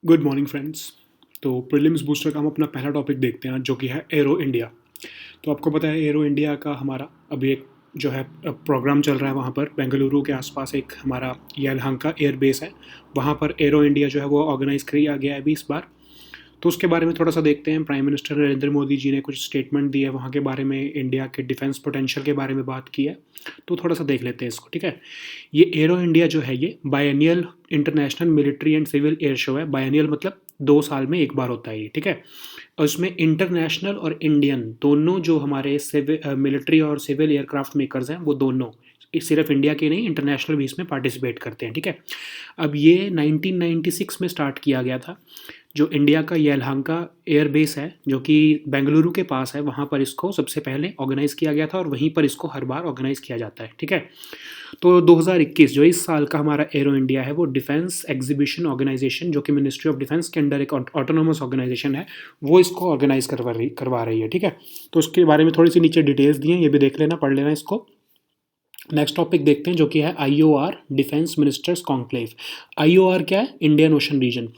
Good morning friends. तो prelims booster का हम अपना पहला टॉपिक देखते हैं जो कि है एरो इंडिया। तो आपको पता है एरो इंडिया का हमारा अभी एक जो है प्रोग्राम चल रहा है। वहाँ पर बेंगलुरु के आसपास एक हमारा येलहंका एयर बेस है। वहाँ पर एरो इंडिया जो है वो ऑर्गेनाइज किया गया है अभी इस बार। तो उसके बारे में थोड़ा सा देखते हैं। प्राइम मिनिस्टर नरेंद्र मोदी जी ने कुछ स्टेटमेंट दिए वहाँ के बारे में, इंडिया के डिफेंस पोटेंशियल के बारे में बात की है। तो थोड़ा सा देख लेते हैं इसको, ठीक है। ये एरो इंडिया जो है ये biennial international military and civil air show है। बायनियल मतलब 2 साल में एक बार होता है ये, ठीक है। और उसमें इंटरनेशनल और इंडियन दोनों जो हमारे मिलिट्री और सिविल एयरक्राफ्ट मेकर्स हैं वो दोनों सिर्फ इंडिया के नहीं, इंटरनेशनल भी इसमें पार्टिसिपेट करते हैं, ठीक है। अब ये 1996 में स्टार्ट किया गया था। जो इंडिया का येलहंका एयर बेस है जो कि बेंगलुरु के पास है, वहाँ पर इसको सबसे पहले ऑर्गेनाइज़ किया गया था और वहीं पर इसको हर बार ऑर्गेनाइज़ किया जाता है, ठीक है। तो 2021 जो इस साल का हमारा एरो इंडिया है वो डिफेंस एग्जीबिशन ऑर्गेनाइजेशन जो कि मिनिस्ट्री ऑफ डिफेंस के अंडर एक ऑटोनोमस ऑर्गेनाइजेशन है, वो इसको ऑर्गेनाइज करवा रही है, ठीक है। तो उसके बारे में थोड़ी सी नीचे डिटेल्स दी हैं, ये भी देख लेना, पढ़ लेना इसको। नेक्स्ट टॉपिक देखते हैं जो कि है IOR defence ministers conclave. IOR क्या है? Indian Ocean region.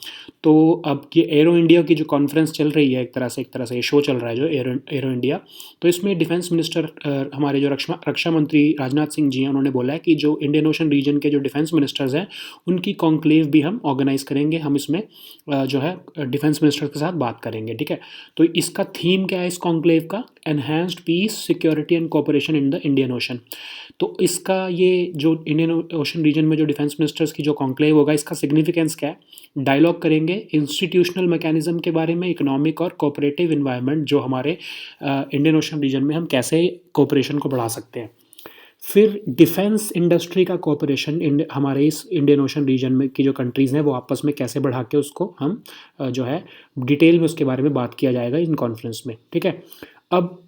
तो अब ये एरो इंडिया की जो कॉन्फ्रेंस चल रही है, एक तरह से ये शो चल रहा है जो एरो इंडिया। तो इसमें डिफेंस मिनिस्टर हमारे जो रक्षा मंत्री राजनाथ सिंह जी हैं, उन्होंने बोला है कि जो इंडियन ओशन रीजन के जो डिफेंस मिनिस्टर्स हैं उनकी कॉन्क्लेव भी हम ऑर्गेनाइज करेंगे। हम इसमें जो है डिफेंस मिनिस्टर के साथ बात करेंगे, ठीक है। तो इसका थीम क्या है इस कॉन्क्लेव का? Enhanced piece security and cooperation in the Indian ocean. तो इसका ये जो इंडियन ओशन रीजन में जो डिफेंस मिनिस्टर्स की जो कॉन्क्लेव होगा, इसका सिग्निफिकेंस क्या है? डायलॉग करेंगे इंस्टीट्यूशनल मैकेनिज्म के बारे में, इकोनॉमिक और कोऑपरेटिव इन्वायरमेंट जो हमारे इंडियन ओशन रीजन में हम कैसे कोऑपरेशन को बढ़ा सकते हैं। फिर डिफेंस इंडस्ट्री का कोऑपरेशन हमारे इस इंडियन ओशन रीजन में की जो कंट्रीज़ हैं वो आपस में कैसे बढ़ा के उसको हम जो है डिटेल में उसके बारे में बात किया जाएगा इन कॉन्फ्रेंस में, ठीक है। अब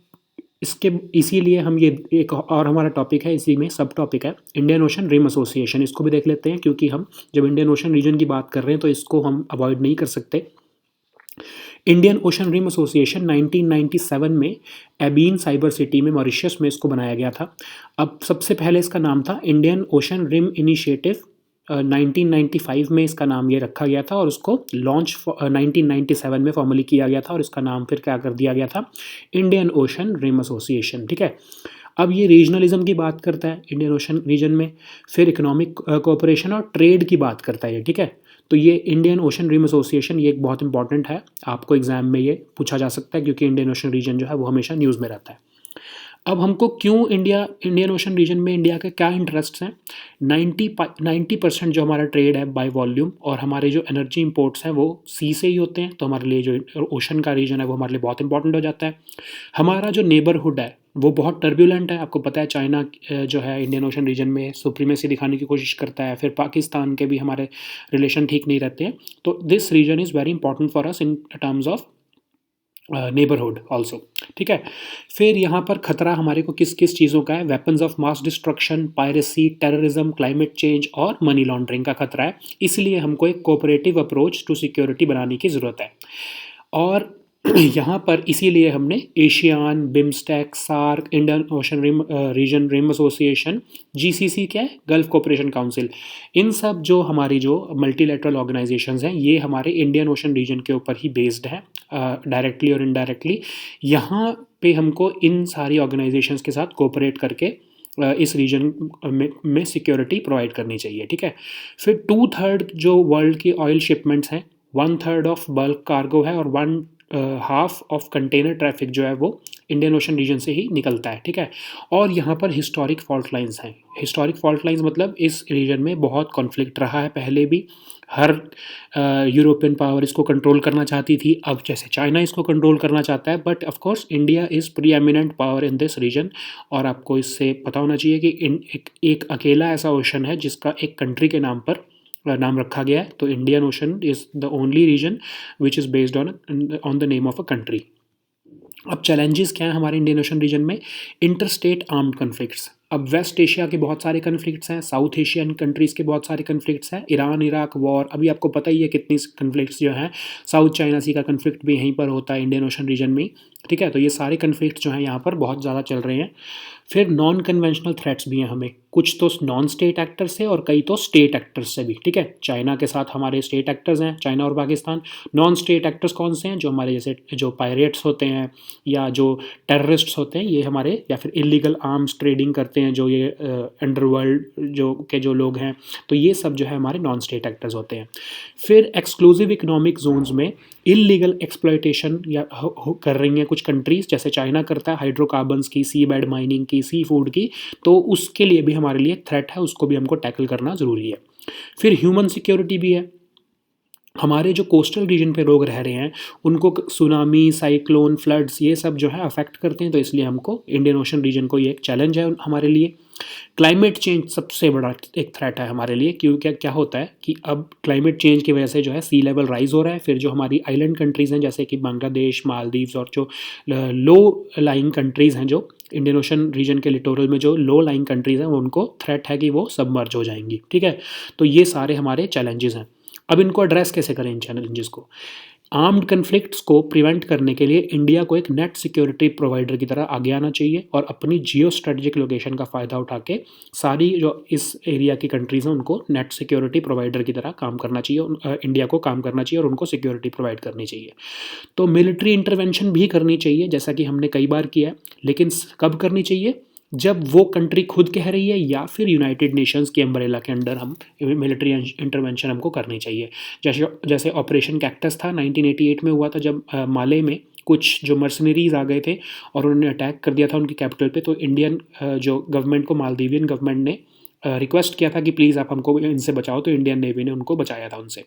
इसके इसीलिए हम ये एक और हमारा टॉपिक है, इसी में सब टॉपिक है इंडियन ओशन रिम एसोसिएशन। इसको भी देख लेते हैं क्योंकि हम जब इंडियन ओशन रीजन की बात कर रहे हैं तो इसको हम अवॉइड नहीं कर सकते। इंडियन ओशन रिम एसोसिएशन 1997 में एबीन साइबर सिटी में मॉरिशस में इसको बनाया गया था। अब सबसे पहले इसका नाम था इंडियन ओशन रिम इनिशिएटिव। 1995 में इसका नाम ये रखा गया था और उसको लॉन्च 1997 में फॉर्मली किया गया था और इसका नाम फिर क्या कर दिया गया था? इंडियन ओशन रिम एसोसिएशन, ठीक है। अब ये रीजनलिज्म की बात करता है इंडियन ओशन रीजन में, फिर इकोनॉमिक कोऑपरेशन और ट्रेड की बात करता है ये, ठीक है। तो ये इंडियन ओशन रिम एसोसिएशन ये एक बहुत इंपॉर्टेंट है, आपको एग्जाम में ये पूछा जा सकता है क्योंकि इंडियन ओशन रीजन जो है वो हमेशा न्यूज़ में रहता है। अब हमको क्यों इंडियन ओशन रीजन में इंडिया के क्या इंटरेस्ट हैं? 90% जो हमारा ट्रेड है बाय वॉल्यूम और हमारे जो एनर्जी इंपोर्ट्स हैं वो सी से ही होते हैं। तो हमारे लिए जो ओशन का रीजन है वो हमारे लिए बहुत इंपॉर्टेंट हो जाता है। हमारा जो नेबरहुड है वो बहुत टर्बुलेंट है। आपको पता है चाइना जो है इंडियन ओशन रीजन में सुप्रीमेसी दिखाने की कोशिश करता है, फिर पाकिस्तान के भी हमारे रिलेशन ठीक नहीं रहते हैं। तो this region is very important for us in terms of neighbourhood also, ठीक है। फिर यहाँ पर खतरा हमारे को किस किस चीज़ों का है? Weapons of mass destruction, piracy, terrorism, climate change और मनी लॉन्ड्रिंग का खतरा है। इसलिए हमको एक कोऑपरेटिव अप्रोच टू सिक्योरिटी बनाने की ज़रूरत है। और यहाँ पर इसीलिए हमने ASEAN, BIMSTEC, SAARC, Indian Ocean Rim Association GCC, जीसीसी क्या है? Gulf cooperation council. इन सब जो हमारी जो मल्टीलेटरल ऑर्गेनाइजेशंस हैं ये हमारे इंडियन ओशन रीजन के ऊपर ही बेस्ड हैं, डायरेक्टली और इनडायरेक्टली। यहाँ पे हमको इन सारी ऑर्गेनाइजेशंस के साथ कोऑपरेट करके इस रीजन में सिक्योरिटी प्रोवाइड करनी चाहिए, ठीक है। फिर 2/3 जो वर्ल्ड की ऑयल शिपमेंट्स हैं, 1/3 ऑफ बल्क कार्गो है और 1/2 ऑफ कंटेनर ट्रैफिक जो है वो इंडियन ओशन रीजन से ही निकलता है, ठीक है। और यहाँ पर हिस्टोरिक फॉल्ट लाइंस हैं। हिस्टोरिक फॉल्ट लाइंस मतलब इस रीजन में बहुत कॉन्फ्लिक्ट रहा है पहले भी। हर यूरोपियन पावर इसको कंट्रोल करना चाहती थी, अब जैसे चाइना इसको कंट्रोल करना चाहता है, but of course India is preeminent power in this region. और आपको इससे पता होना चाहिए कि एक अकेला ऐसा ओशन है जिसका एक कंट्री के नाम पर नाम रखा गया है। तो Indian Ocean is the only region which is based on the name of a country. अब चैलेंजेस क्या हैं हमारे इंडियन ओशन रीजन में? Interstate armed conflicts. अब वेस्ट एशिया के बहुत सारे कन्फ्लिक्ट्स हैं, साउथ एशियन कंट्रीज़ के बहुत सारे कन्फ्लिक्ट्स हैं, ईरान इराक वॉर, अभी आपको पता ही है कितनी कन्फ्लिक्ट्स जो हैं। साउथ चाइना सी का कन्फ्लिक्ट भी यहीं पर होता है इंडियन ओशन रीजन में, ठीक है। तो ये सारे कन्फ्लिक्ट जो हैं यहाँ पर बहुत ज़्यादा चल रहे हैं। फिर नॉन कन्वेंशनल थ्रेट्स भी हैं हमें, कुछ तो नॉन स्टेट एक्टर्स से और कई तो स्टेट एक्टर्स से भी, ठीक है। चाइना के साथ हमारे स्टेट एक्टर्स हैं, चाइना और पाकिस्तान। नॉन स्टेट एक्टर्स कौन से हैं? जो हमारे जैसे जो पायरेट्स होते हैं या जो टेररिस्ट्स होते हैं, ये हमारे, या फिर इलीगल आर्म्स ट्रेडिंग करते हैं जो ये अंडरवर्ल्ड जो लोग हैं, तो ये सब जो है हमारे नॉन स्टेट एक्टर्स होते हैं। फिर एक्सक्लूसिव इकोनॉमिक जोन्स में इलीगल एक्सप्लॉयटेशन या कर रही हैं कुछ कंट्रीज़, जैसे चाइना करता है हाइड्रोकार्बन्स की, सी बेड माइनिंग की, सी फूड की, तो उसके लिए भी हमारे लिए थ्रेट है, उसको भी हमको टैकल करना ज़रूरी है। फिर ह्यूमन सिक्योरिटी भी है, हमारे जो कोस्टल रीजन पे लोग रह रहे हैं उनको सुनामी, साइक्लोन, फ्लड्स ये सब जो है अफेक्ट करते हैं, तो इसलिए हमको इंडियन ओशन रीजन को ये एक चैलेंज है हमारे लिए। क्लाइमेट चेंज सबसे बड़ा एक थ्रेट है हमारे लिए, क्योंकि क्या क्या होता है कि अब क्लाइमेट चेंज की वजह से जो है सी लेवल राइज हो रहा है। फिर जो हमारी आइलैंड कंट्रीज़ हैं जैसे कि बांग्लादेश, मालदीव्स और जो लो लाइंग कंट्रीज़ हैं, जो इंडियन ओशन रीजन के लिटोरल में जो लो लाइंग कंट्रीज़ हैं, उनको थ्रेट है कि वो सबमर्ज हो जाएंगी, ठीक है। तो ये सारे हमारे चैलेंजेस हैं। अब इनको एड्रेस कैसे करें इन चैलेंजेस को? आर्म्ड कन्फ्लिक्ट्स को प्रिवेंट करने के लिए इंडिया को एक नेट सिक्योरिटी प्रोवाइडर की तरह आगे आना चाहिए और अपनी जियो स्ट्रेटजिक लोकेशन का फ़ायदा उठा के सारी जो इस एरिया की कंट्रीज़ हैं उनको नेट सिक्योरिटी प्रोवाइडर की तरह काम करना चाहिए, इंडिया को काम करना चाहिए और उनको सिक्योरिटी प्रोवाइड करनी चाहिए। तो मिलिट्री इंटरवेंशन भी करनी चाहिए, जैसा कि हमने कई बार किया है, लेकिन कब करनी चाहिए? जब वो कंट्री खुद कह रही है या फिर यूनाइटेड नेशंस के अम्ब्रेला के अंडर हम मिलिट्री इंटरवेंशन हमको करनी चाहिए। जैसे जैसे ऑपरेशन कैक्टस था 1988 में हुआ था, जब माले में कुछ जो मर्सनरीज आ गए थे और उन्होंने अटैक कर दिया था उनकी कैपिटल पे, तो इंडियन जो गवर्नमेंट को मालदीवियन गवर्नमेंट ने रिक्वेस्ट किया था कि प्लीज़ आप हमको इनसे बचाओ, तो इंडियन नेवी ने उनको बचाया था उनसे।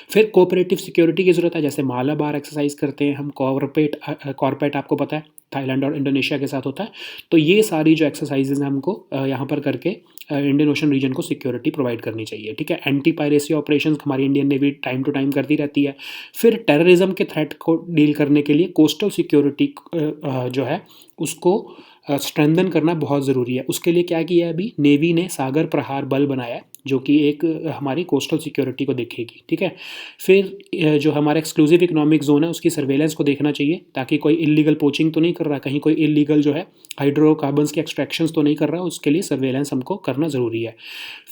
फिर कोऑपरेटिव सिक्योरिटी की ज़रूरत है, जैसे मालाबार एक्सरसाइज करते हैं हम, कॉर्पेट आपको पता है थाईलैंड और इंडोनेशिया के साथ होता है। तो ये सारी जो एक्सरसाइजेज हैं हमको यहाँ पर करके इंडियन ओशन रीजन को सिक्योरिटी प्रोवाइड करनी चाहिए, ठीक है। एंटी पायरेसी ऑपरेशंस हमारी Indian Navy time to time करती रहती है। फिर टेररिज्म के थ्रेट को डील करने के लिए कोस्टल सिक्योरिटी जो है उसको स्ट्रेंथन करना बहुत ज़रूरी है। उसके लिए क्या किया है अभी नेवी ने? सागर प्रहार बल बनाया है, जो कि एक हमारी कोस्टल सिक्योरिटी को देखेगी, ठीक है। फिर जो हमारा एक्सक्लूसिव इकोनॉमिक जोन है उसकी सर्वेलेंस को देखना चाहिए, ताकि कोई इलीगल पोचिंग तो नहीं कर रहा, कहीं कोई इलीगल जो है हाइड्रोकार्बन्स की एक्सट्रैक्शंस तो नहीं कर रहा, उसके लिए सर्वेलेंस हमको करना ज़रूरी है।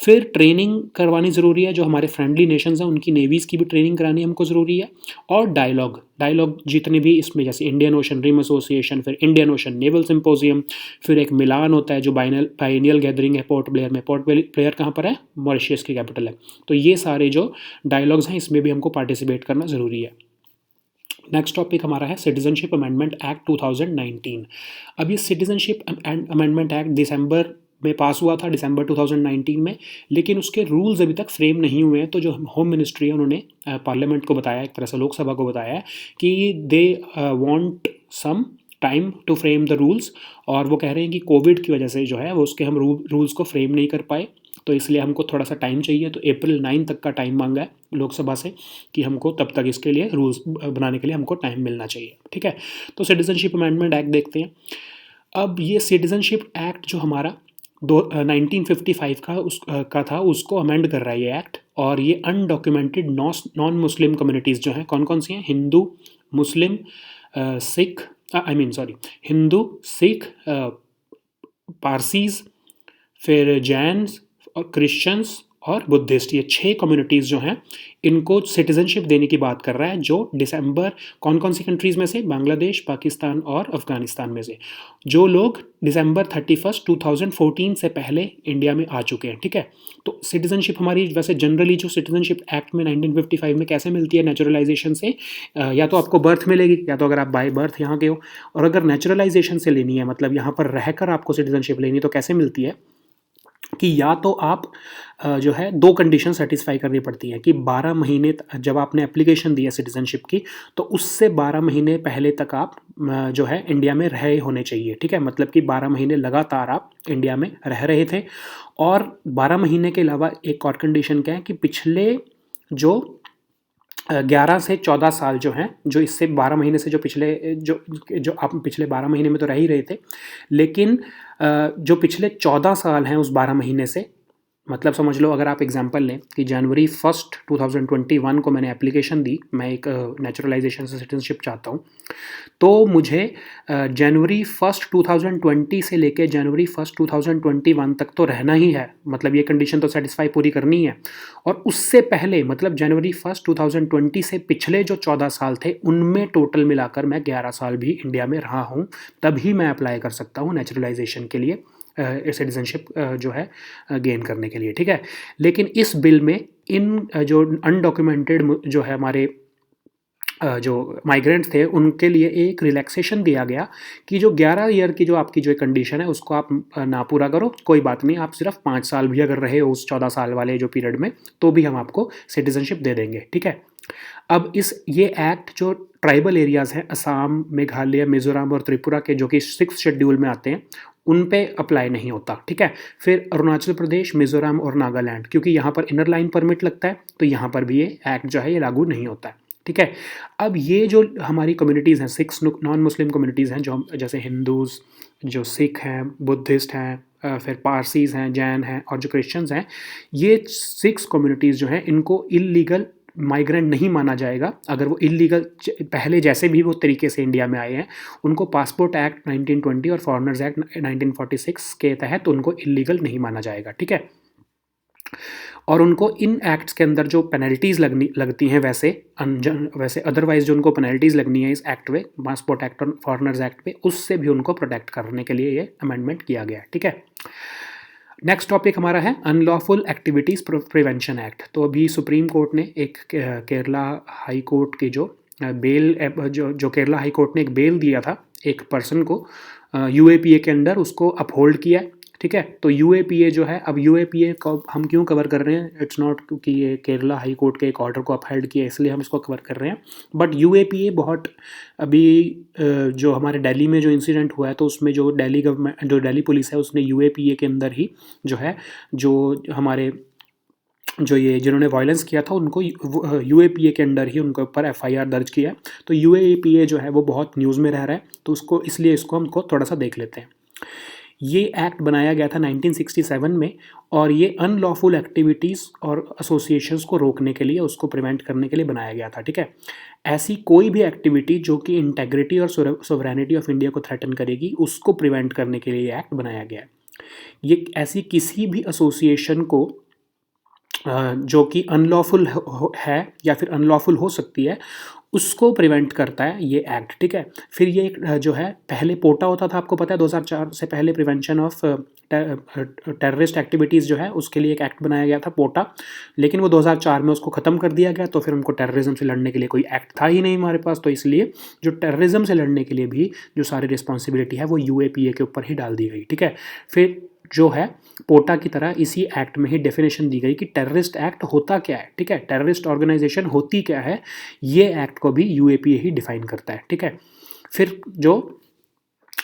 फिर ट्रेनिंग करवानी ज़रूरी है, जो हमारे फ्रेंडली नेशंस हैं उनकी नेवीज़ की भी ट्रेनिंग करानी हमको ज़रूरी है। और डायलॉग जितने भी इसमें, जैसे इंडियन ओशन रिम एसोसिएशन, फिर इंडियन ओशन नेवल सिंपोजियम, फिर एक मिलान होता है जो बाइनियल गैदरिंग है पोर्ट ब्लेयर में। पोर्ट ब्लेयर कहाँ पर है? मॉरिशस की कैपिटल है। तो ये सारे जो डायलॉग्स हैं इसमें भी हमको पार्टिसिपेट करना ज़रूरी है। नेक्स्ट टॉपिक हमारा है सिटीजनशिप अमेंडमेंट एक्ट 2019। अब ये सिटीजनशिप अमेंडमेंट एक्ट दिसंबर में पास हुआ था, दिसंबर 2019 में, लेकिन उसके रूल्स अभी तक फ्रेम नहीं हुए हैं। तो जो होम मिनिस्ट्री है उन्होंने पार्लियामेंट को बताया, एक तरह से लोकसभा को बताया है कि they want some time to frame the rules, और वो कह रहे हैं कि कोविड की वजह से जो है वो उसके हम रूल्स को फ्रेम नहीं कर पाए, तो इसलिए हमको थोड़ा सा टाइम चाहिए। तो अप्रैल 9 तक का टाइम मांगा है लोकसभा से कि हमको तब तक इसके लिए रूल्स बनाने के लिए हमको टाइम मिलना चाहिए, ठीक है। तो सिटीजनशिप अमेंडमेंट एक्ट देखते हैं। अब ये सिटीजनशिप एक्ट जो हमारा 1955 का था, उसको अमेंड कर रहा है ये एक्ट, और ये अनडॉक्यूमेंटेड नॉन मुस्लिम कम्युनिटीज़ जो हैं, कौन कौन सी हैं? हिंदू, मुस्लिम, सिख, हिंदू, सिख, पारसीज़, फिर जैन्स और क्रिश्चियंस और बुद्धिस्ट, ये 6 कम्युनिटीज़ जो हैं इनको सिटीजनशिप देने की बात कर रहा है, जो दिसंबर कौन कौन सी कंट्रीज़ में से? बांग्लादेश, पाकिस्तान और अफ़गानिस्तान में से, जो लोग दिसंबर 31 2014 से पहले इंडिया में आ चुके हैं, ठीक है। तो सिटीजनशिप हमारी वैसे जनरली जो सिटीजनशिप एक्ट में 1955 में कैसे मिलती है? नेचुरलाइजेशन से, या तो आपको बर्थ मिलेगी, या तो अगर आप बाय बर्थ यहाँ के हो, और अगर नेचुरलाइजेशन से लेनी है, मतलब यहाँ पर रहकर आपको सिटीजनशिप लेनी है, तो कैसे मिलती है कि या तो आप जो है 2 कंडीशन सेटिस्फाई करनी पड़ती हैं कि 12 महीने जब आपने एप्लीकेशन दी है सिटीजनशिप की, तो उससे 12 महीने पहले तक आप जो है इंडिया में रहे होने चाहिए, ठीक है। मतलब कि 12 महीने लगातार आप इंडिया में रह रहे थे, और 12 महीने के अलावा एक और कंडीशन क्या है कि पिछले जो 11 से 14 साल जो हैं, जो इससे 12 महीने से जो पिछले जो आप पिछले 12 महीने में तो रह ही रहे थे, लेकिन जो पिछले 14 साल हैं उस 12 महीने से, मतलब समझ लो, अगर आप एग्जांपल लें कि जनवरी 1 2021 को मैंने एप्लीकेशन दी, मैं एक नेचुरलाइजेशन से सिटीजनशिप चाहता हूँ, तो मुझे जनवरी 1 2020 से लेके जनवरी 1 2021 तक तो रहना ही है, मतलब ये कंडीशन तो सेटिस्फाई पूरी करनी है। और उससे पहले मतलब जनवरी 1 2020 से पिछले जो 14 साल थे उनमें टोटल मिलाकर मैं 11 साल भी इंडिया में रहा हूँ, तभी मैं अप्लाई कर सकता हूँ नेचुरलाइजेशन के लिए, सिटीजनशिप जो है गेन करने के लिए, ठीक है। लेकिन इस बिल में इन जो अनडॉक्यूमेंटेड जो है हमारे जो माइग्रेंट्स थे उनके लिए एक रिलैक्सेशन दिया गया कि जो 11 ईयर की जो आपकी जो कंडीशन है उसको आप ना पूरा करो, कोई बात नहीं, आप सिर्फ 5 साल भी अगर रहे हो उस 14 साल वाले जो पीरियड में, तो भी हम आपको सिटीजनशिप दे देंगे, ठीक है। अब ये एक्ट जो ट्राइबल एरियाज़ हैं असम, मेघालय, मिजोरम और त्रिपुरा के, जो कि 6th शेड्यूल में आते हैं, उन पे अप्लाई नहीं होता, ठीक है। फिर अरुणाचल प्रदेश, मिजोरम और नागालैंड, क्योंकि यहाँ पर इनर लाइन परमिट लगता है, तो यहाँ पर भी ये एक्ट जो है ये लागू नहीं होता है, ठीक है। अब ये जो हमारी कम्युनिटीज़ हैं, 6 नॉन मुस्लिम कम्युनिटीज़ हैं, जो जैसे हिंदूज़, जो सिख हैं, बुद्धिस्ट हैं, फिर पारसीज़ हैं, जैन हैं और जो क्रिश्चियंस हैं, ये 6 कम्युनिटीज़ जो हैं इनको इलीगल माइग्रेंट नहीं माना जाएगा। अगर वो इलीगल पहले जैसे भी वो तरीके से इंडिया में आए हैं, उनको पासपोर्ट एक्ट 1920 और फॉरेनर्स एक्ट 1946 के तहत उनको इलीगल नहीं माना जाएगा, ठीक है। और उनको इन एक्ट्स के अंदर जो पेनल्टीज़ लगती हैं, वैसे अदरवाइज जो उनको पेनल्टीज़ लगनी है इस एक्ट में, पासपोर्ट एक्ट और फॉरेनर्स एक्ट पे, उससे भी उनको प्रोटेक्ट करने के लिए ये अमेंडमेंट किया गया है, ठीक है। नेक्स्ट टॉपिक हमारा है अनलॉफुल एक्टिविटीज़ प्रिवेंशन एक्ट। तो अभी सुप्रीम कोर्ट ने एक केरला हाई कोर्ट की जो केरला हाई कोर्ट ने एक बेल दिया था एक पर्सन को यूएपीए के अंडर, उसको अपहोल्ड किया, ठीक है। तो यूएपीए जो है, अब यूएपीए को हम क्यों कवर कर रहे हैं, इट्स नॉट क्योंकि ये केरला हाई कोर्ट के एक ऑर्डर को अपहेल्ड किया इसलिए हम इसको कवर कर रहे हैं, बट यूएपीए बहुत अभी जो हमारे दिल्ली में जो इंसिडेंट हुआ है, तो उसमें जो दिल्ली पुलिस है उसने यूएपीए के अंदर ही जो है, जो हमारे जो ये जिन्होंने वायलेंस किया था उनको यूएपीए के अंडर ही उनके ऊपर एफआईआर दर्ज किया है। तो यूएपीए जो है वो बहुत न्यूज़ में रह रहा है, तो उसको इसलिए इसको हमको थोड़ा सा देख लेते हैं। ये एक्ट बनाया गया था 1967 में, और ये अनलॉफुल एक्टिविटीज़ और एसोसिएशंस को रोकने के लिए, उसको प्रिवेंट करने के लिए बनाया गया था, ठीक है। ऐसी कोई भी एक्टिविटी जो कि इंटेग्रिटी और सोवरेनिटी ऑफ इंडिया को थ्रेटन करेगी, उसको प्रिवेंट करने के लिए ये एक्ट बनाया गया है। ये ऐसी किसी भी एसोसिएशन को जो कि अनलॉफुल है या फिर अनलॉफुल हो सकती है, उसको प्रिवेंट करता है ये एक्ट, ठीक है। फिर ये जो है, पहले पोटा होता था, आपको पता है 2004 से पहले प्रिवेंशन ऑफ टेररिस्ट एक्टिविटीज़ जो है उसके लिए एक एक्ट बनाया गया था पोटा, लेकिन वो 2004 में उसको ख़त्म कर दिया गया। तो फिर हमको टेररिज्म से लड़ने के लिए कोई एक्ट था ही नहीं हमारे पास, तो इसलिए जो टेररिज्म से लड़ने के लिए भी जो सारी रिस्पॉन्सिबिलिटी है वो यूएपीए के ऊपर ही डाल दी गई, ठीक है। फिर जो है पोटा की तरह इसी एक्ट में ही डेफिनेशन दी गई कि टेररिस्ट एक्ट होता क्या है, ठीक है, टेररिस्ट ऑर्गेनाइजेशन होती क्या है, ये एक्ट को भी यूएपीए ही डिफाइन करता है, ठीक है। फिर जो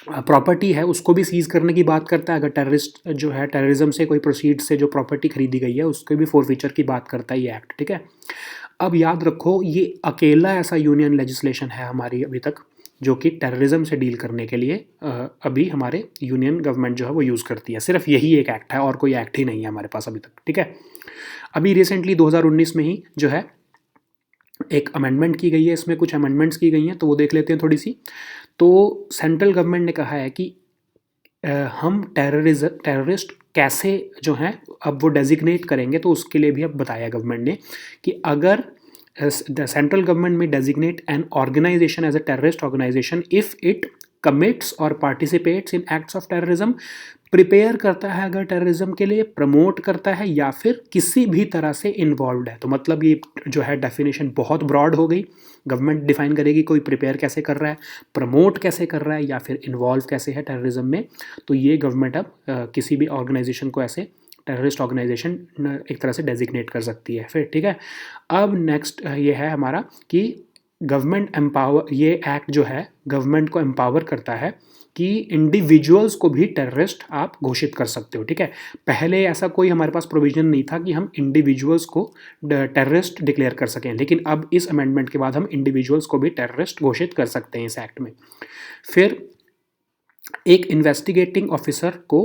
प्रॉपर्टी है उसको भी सीज करने की बात करता है, अगर टेररिस्ट जो है टेररिज्म से कोई प्रोसीड से जो प्रॉपर्टी खरीदी गई है उसके भी फॉरफीचर की बात करता है ये एक्ट, ठीक है। अब याद रखो, ये अकेला ऐसा यूनियन लेजिस्लेशन है हमारी अभी तक जो कि टेररिज्म से डील करने के लिए अभी हमारे यूनियन गवर्नमेंट जो है वो यूज़ करती है। सिर्फ यही एक एक्ट है और कोई एक्ट ही नहीं है हमारे पास अभी तक, ठीक है। अभी रिसेंटली 2019 में ही जो है एक अमेंडमेंट की गई है, इसमें कुछ अमेंडमेंट्स की गई हैं, तो वो देख लेते हैं थोड़ी सी। तो सेंट्रल गवर्नमेंट ने कहा है कि हम टेररिस्ट कैसे जो हैं अब वो डेजिग्नेट करेंगे, तो उसके लिए भी अब बताया गवर्नमेंट ने कि अगर the central government may designate an organization as a terrorist organization if it commits or participates in acts of terrorism, prepare करता है अगर टेररिज्म के लिए, प्रमोट करता है या फिर किसी भी तरह से इन्वॉल्व है। तो मतलब ये जो है डेफिनेशन बहुत ब्रॉड हो गई, गवर्नमेंट डिफाइन करेगी कोई प्रिपेयर कैसे कर रहा है, प्रमोट कैसे कर रहा है या फिर इन्वॉल्व कैसे है टेररिज्म में। तो ये गवर्नमेंट अब किसी भी ऑर्गेनाइजेशन को ऐसे टेररिस्ट ऑर्गेनाइजेशन एक तरह से डेजिग्नेट कर सकती है फिर, ठीक है। अब नेक्स्ट ये है हमारा कि गवर्नमेंट एम्पावर, ये एक्ट जो है गवर्नमेंट को एम्पावर करता है कि इंडिविजुअल्स को भी टेररिस्ट आप घोषित कर सकते हो, ठीक है। पहले ऐसा कोई हमारे पास प्रोविजन नहीं था कि हम इंडिविजुअल्स को टेररिस्ट डिक्लेयर कर सकें, लेकिन अब इस अमेंडमेंट के बाद हम इंडिविजुअल्स को भी टेररिस्ट घोषित कर सकते हैं इस एक्ट में। फिर एक इन्वेस्टिगेटिंग ऑफिसर को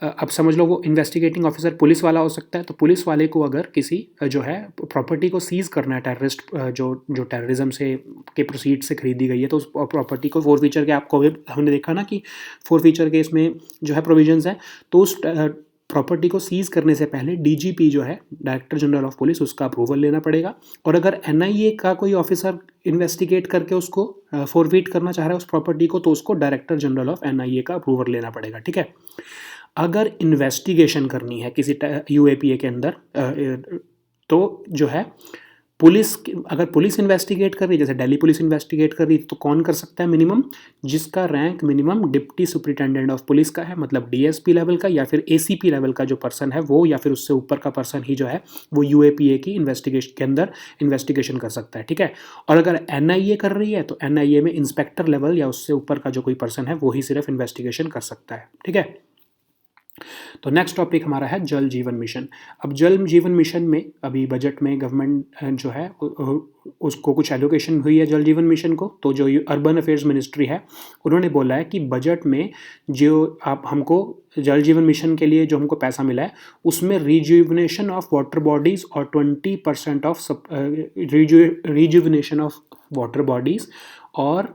अब समझ लो वो इन्वेस्टिगेटिंग ऑफिसर पुलिस वाला हो सकता है, तो पुलिस वाले को अगर किसी जो है प्रॉपर्टी को सीज़ करना है, टेररिस्ट जो टेररिज्म से के प्रोसीड से खरीदी गई है, तो उस प्रॉपर्टी को फोरफीचर के, आपको अभी हमने देखा ना कि फोरफीचर के इसमें जो है प्रोविजंस हैं, तो उस प्रॉपर्टी को सीज़ करने से पहले डीजीपी जो है, डायरेक्टर जनरल ऑफ पुलिस, उसका अप्रूवल लेना पड़ेगा। और अगर एनआईए का कोई ऑफिसर इन्वेस्टिगेट करके उसको फॉरफीट करना चाह रहा है उस प्रॉपर्टी को, तो उसको डायरेक्टर जनरल ऑफ एनआईए का अप्रूवल लेना पड़ेगा, ठीक है। अगर इन्वेस्टिगेशन करनी है किसी यूएपीए के अंदर तो जो है अगर पुलिस इन्वेस्टिगेट कर रही है, जैसे दिल्ली पुलिस इन्वेस्टिगेट कर रही है, तो कौन कर सकता है मिनिमम? जिसका rank minimum deputy superintendent of police का है, मतलब डीएसपी लेवल का या फिर एसीपी लेवल का जो पर्सन है वो, या फिर उससे ऊपर का पर्सन ही जो है वो यूएपीए की इन्वेस्टिगेशन के अंदर इन्वेस्टिगेशन कर सकता है, ठीक है। और अगर एनआईए कर रही है तो एनआईए में इंस्पेक्टर लेवल या उससे ऊपर का जो कोई पर्सन है वो ही सिर्फ इन्वेस्टिगेशन कर सकता है, ठीक है। तो नेक्स्ट टॉपिक हमारा है जल जीवन मिशन। अब जल जीवन मिशन में अभी बजट में गवर्नमेंट जो है उसको कुछ एलोकेशन हुई है जल जीवन मिशन को, तो जो अर्बन अफेयर्स मिनिस्ट्री है उन्होंने बोला है कि बजट में जो आप हमको जल जीवन मिशन के लिए जो हमको पैसा मिला है उसमें रिजुविनेशन ऑफ वाटर बॉडीज़ और 20% of rejuvenation of water bodies और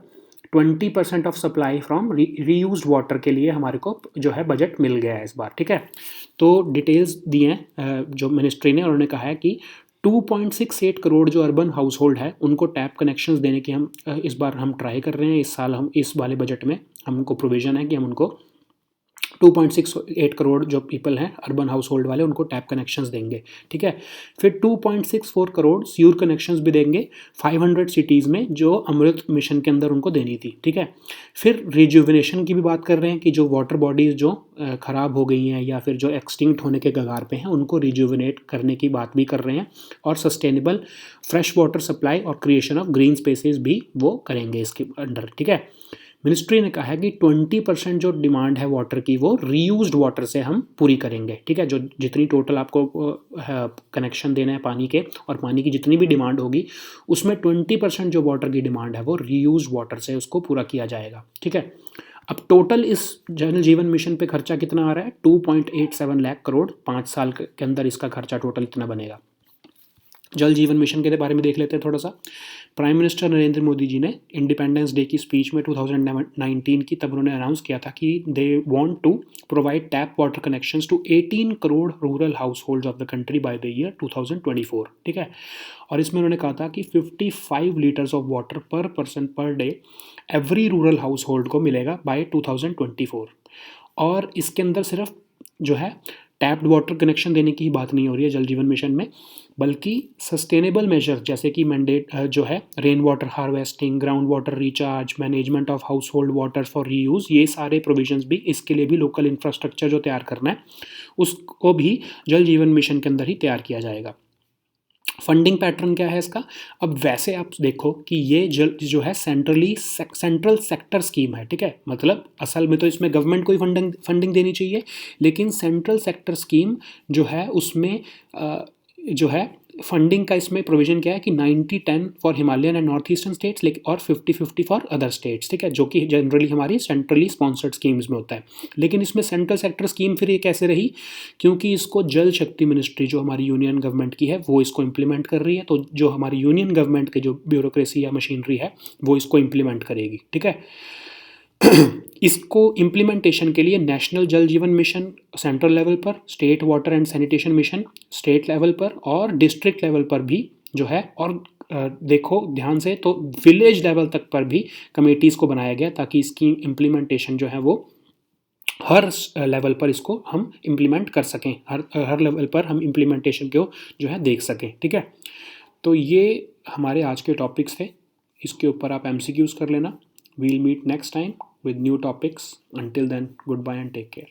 20% of supply from reuse water के लिए हमारे को जो है बजट मिल गया है इस बार, ठीक है। तो डिटेल्स दिए हैं जो मिनिस्ट्री ने, उन्होंने कहा है कि 2.68 करोड़ जो अर्बन हाउस होल्ड है उनको टैप कनेक्शंस देने की हम इस बार हम ट्राई कर रहे हैं। इस साल हम इस वाले बजट में हमको प्रोविज़न है कि हम उनको 2.68 करोड़ जो पीपल हैं अर्बन हाउस होल्ड वाले उनको टैप कनेक्शंस देंगे, ठीक है। फिर 2.64 करोड़ सीवर कनेक्शंस भी देंगे 500 सिटीज़ में जो अमृत मिशन के अंदर उनको देनी थी, ठीक है। फिर रिजुविनेशन की भी बात कर रहे हैं कि जो वाटर बॉडीज़ जो ख़राब हो गई हैं या फिर जो एक्सटिंक्ट होने के कगार पे हैं उनको रिजुविनेट करने की बात भी कर रहे हैं। और सस्टेनेबल फ्रेश वाटर सप्लाई और क्रिएशन ऑफ ग्रीन स्पेसेस भी वो करेंगे इसके अंडर, ठीक है। मिनिस्ट्री ने कहा है कि 20% जो डिमांड है वाटर की वो रीयूज्ड वाटर से हम पूरी करेंगे, ठीक है। जो जितनी टोटल आपको कनेक्शन देना है पानी के और पानी की जितनी भी डिमांड होगी उसमें 20% जो वाटर की डिमांड है वो रीयूज्ड वाटर से उसको पूरा किया जाएगा, ठीक है। अब टोटल इस जल जीवन मिशन पे खर्चा कितना आ रहा है? 2.87 लाख करोड़, 5 साल के अंदर इसका खर्चा टोटल इतना बनेगा। जल जीवन मिशन के बारे में देख लेते हैं थोड़ा सा। प्राइम मिनिस्टर नरेंद्र मोदी जी ने इंडिपेंडेंस डे की स्पीच में 2019 की, तब उन्होंने अनाउंस किया था कि they want to provide tap water connections to 18 crore rural households of the country by the year 2024, ठीक है। और इसमें उन्होंने कहा था कि 55 लीटर्स ऑफ वाटर पर person per day every rural house hold को मिलेगा बाय 2024। और इसके अंदर सिर्फ जो है टैप्ड वाटर कनेक्शन देने की ही बात नहीं हो रही है जल जीवन मिशन में, बल्कि सस्टेनेबल मेजर जैसे कि मैंडेट जो है rain water harvesting, ground water recharge, management of house hold water for reuse, ये सारे प्रोविजंस भी, इसके लिए भी लोकल इंफ्रास्ट्रक्चर जो तैयार करना है उसको भी जल जीवन मिशन के अंदर ही तैयार किया जाएगा। फंडिंग पैटर्न क्या है इसका? अब वैसे आप देखो कि ये जो है सेंट्रल सेक्टर स्कीम है, ठीक है। मतलब असल में तो इसमें गवर्नमेंट को ही फंडिंग देनी चाहिए, लेकिन सेंट्रल सेक्टर स्कीम जो है उसमें जो है फंडिंग का इसमें प्रोविजन क्या है कि 90-10 for Himalayan and north eastern states और 50-50 फॉर अदर स्टेट्स, ठीक है, जो कि जनरली हमारी सेंट्रली स्पॉन्सर्ड स्कीम्स में होता है। लेकिन इसमें सेंट्रल सेक्टर स्कीम फिर ये कैसे रही? क्योंकि इसको जल शक्ति मिनिस्ट्री जो हमारी यूनियन गवर्नमेंट की है वो इसको इम्प्लीमेंट कर रही है, तो जो हमारी यूनियन गवर्नमेंट की जो ब्यूरोक्रेसी या मशीनरी है वो इसको इम्प्लीमेंट करेगी, ठीक है। इसको इम्प्लीमेंटेशन के लिए नेशनल जल जीवन मिशन सेंट्रल लेवल पर, state water and sanitation mission state level पर और डिस्ट्रिक्ट लेवल पर भी जो है, और देखो ध्यान से तो विलेज लेवल तक पर भी कमेटीज़ को बनाया गया ताकि इसकी इम्प्लीमेंटेशन जो है वो हर लेवल पर इसको हम इम्प्लीमेंट कर सकें, हर लेवल पर हम इम्प्लीमेंटेशन को जो है देख सकें, ठीक है। तो ये हमारे आज के टॉपिक्स थे, इसके ऊपर आप MCQs कर लेना। We'll meet next time with new topics. Until then, goodbye and take care.